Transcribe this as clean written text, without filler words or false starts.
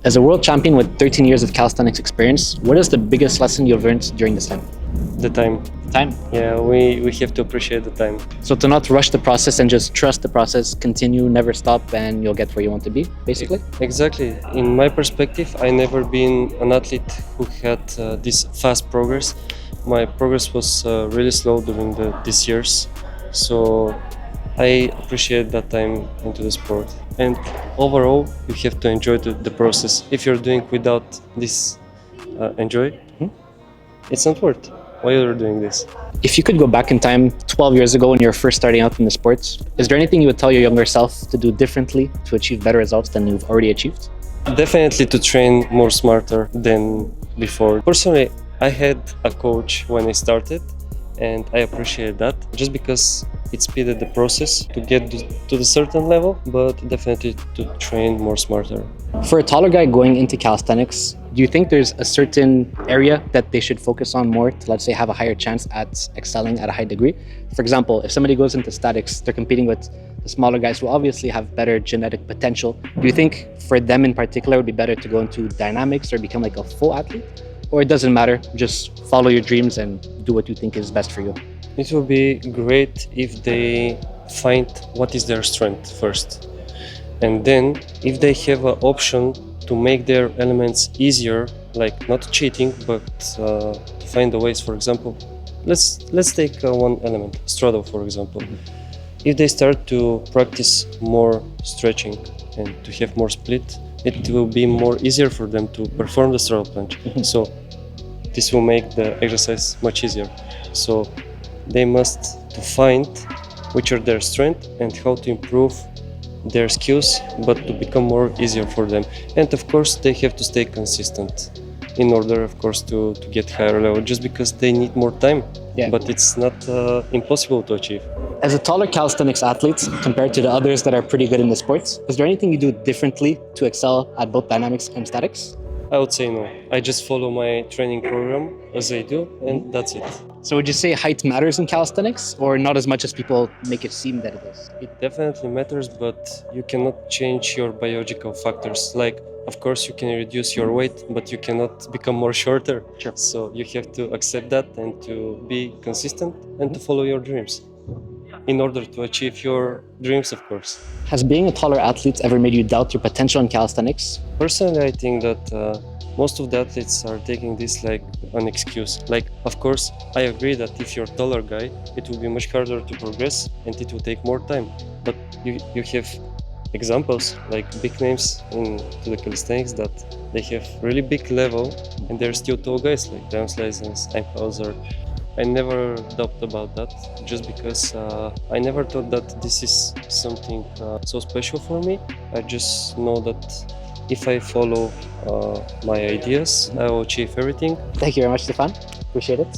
As a world champion with 13 years of calisthenics experience, what is the biggest lesson you've learned during this time? The time. Time. Yeah, we have to appreciate the time. So to not rush the process and just trust the process, continue, never stop, and you'll get where you want to be, basically? Exactly. In my perspective, I never been an athlete who had this fast progress. My progress was really slow during these years. So I appreciate that time into the sport. And overall, you have to enjoy the process. If you're doing without this enjoy, it's not worth why you're doing this. If you could go back in time 12 years ago when you were first starting out in the sports, is there anything you would tell your younger self to do differently to achieve better results than you've already achieved? Definitely to train more smarter than before. Personally, I had a coach when I started, and I appreciate that just because it speeded the process to get to the certain level, but definitely to train more smarter. For a taller guy going into calisthenics, do you think there's a certain area that they should focus on more to, let's say, have a higher chance at excelling at a high degree? For example, if somebody goes into statics, they're competing with the smaller guys who obviously have better genetic potential. Do you think for them in particular it would be better to go into dynamics or become like a full athlete? Or it doesn't matter, just follow your dreams and do what you think is best for you? It will be great if they find what is their strength first. And then if they have an option to make their elements easier, like not cheating, but to find the ways. For example, let's take one element, straddle, for example. If they start to practice more stretching and to have more split, it will be more easier for them to perform the straddle plunge. So this will make the exercise much easier. So they must to find which are their strengths and how to improve their skills, but to become more easier for them. And of course, they have to stay consistent in order, of course, to get higher level, just because they need more time. Yeah. But it's not impossible to achieve. As a taller calisthenics athlete compared to the others that are pretty good in the sports, is there anything you do differently to excel at both dynamics and statics? I would say no. I just follow my training program as I do, and that's it. So would you say height matters in calisthenics, or not as much as people make it seem that it is? It definitely matters, but you cannot change your biological factors. Like, of course, you can reduce your weight, but you cannot become more shorter. Sure. So you have to accept that and to be consistent and to follow your dreams in order to achieve your dreams, of course. Has being a taller athlete ever made you doubt your potential in calisthenics? Personally, I think that most of the athletes are taking this like an excuse. Like, of course, I agree that if you're a taller guy, it will be much harder to progress and it will take more time. But you have examples like big names into the calisthenics that they have really big level and they're still tall guys like Dan Sleisens, Einhauser. I never doubt about that, just because I never thought that this is something so special for me. I just know that if I follow my ideas, I will achieve everything. Thank you very much, Stefan. Appreciate it.